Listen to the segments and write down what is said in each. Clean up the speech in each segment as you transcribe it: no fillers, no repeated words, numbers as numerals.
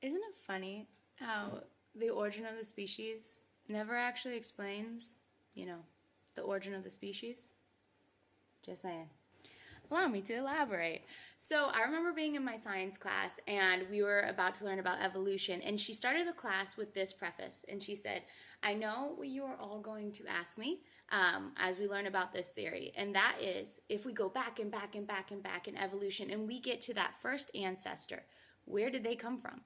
Isn't it funny how the origin of the species never actually explains, the origin of the species? Just saying. Allow me to elaborate. So I remember being in my science class and we were about to learn about evolution, and she started the class with this preface, and she said, I know what you are all going to ask me as we learn about this theory, and that is, if we go back and back and back and back in evolution and we get to that first ancestor, where did they come from?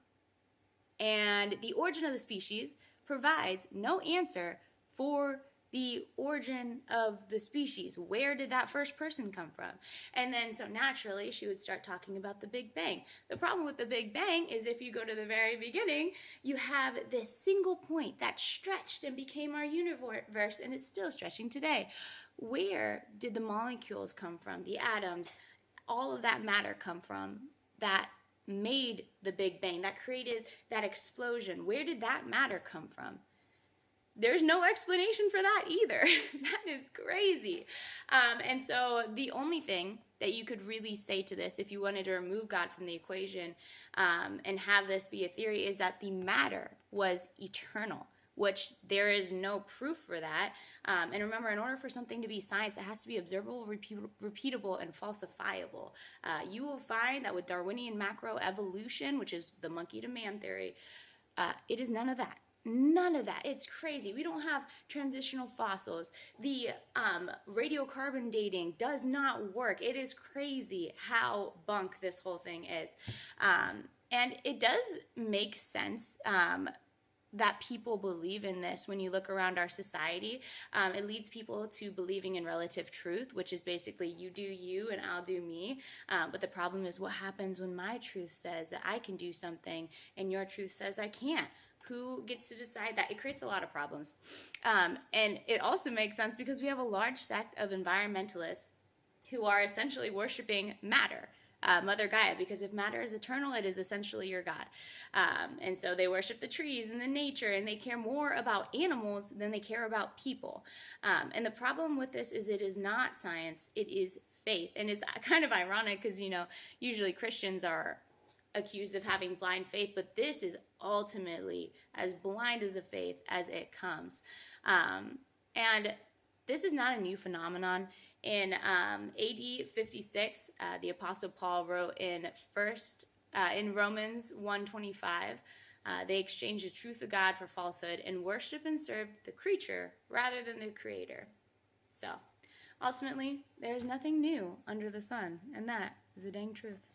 And the origin of the species provides no answer for the origin of the species. Where did that first person come from? And then so naturally she would start talking about the Big Bang. The problem with the Big Bang is if you go to the very beginning, you have this single point that stretched and became our universe, and is still stretching today. Where did the molecules come from? The atoms, all of that matter come from that made the Big Bang, that created that explosion? Where did that matter come from? There's no explanation for that either. That is crazy. And so the only thing that you could really say to this, if you wanted to remove God from the equation and have this be a theory, is that the matter was eternal, which there is no proof for that. And remember, in order for something to be science, it has to be observable, repeatable, and falsifiable. You will find that with Darwinian macroevolution, which is the monkey to man theory, it is none of that. None of that. It's crazy. We don't have transitional fossils. The radiocarbon dating does not work. It is crazy how bunk this whole thing is. And it does make sense that people believe in this. When you look around our society, it leads people to believing in relative truth, which is basically you do you and I'll do me. But the problem is, what happens when my truth says that I can do something and your truth says I can't? Who gets to decide that? It creates a lot of problems. And it also makes sense because we have a large sect of environmentalists who are essentially worshiping matter, Mother Gaia, because if matter is eternal, it is essentially your God. And so they worship the trees and the nature, and they care more about animals than they care about people. And the problem with this is it is not science, it is faith. And it's kind of ironic because, usually Christians are accused of having blind faith, but this is ultimately as blind as a faith as it comes. And this is not a new phenomenon. In AD 56, the Apostle Paul wrote in Romans 1:25, they exchanged the truth of God for falsehood and worshiped and served the creature rather than the creator. So ultimately, there is nothing new under the sun, and that is the dang truth.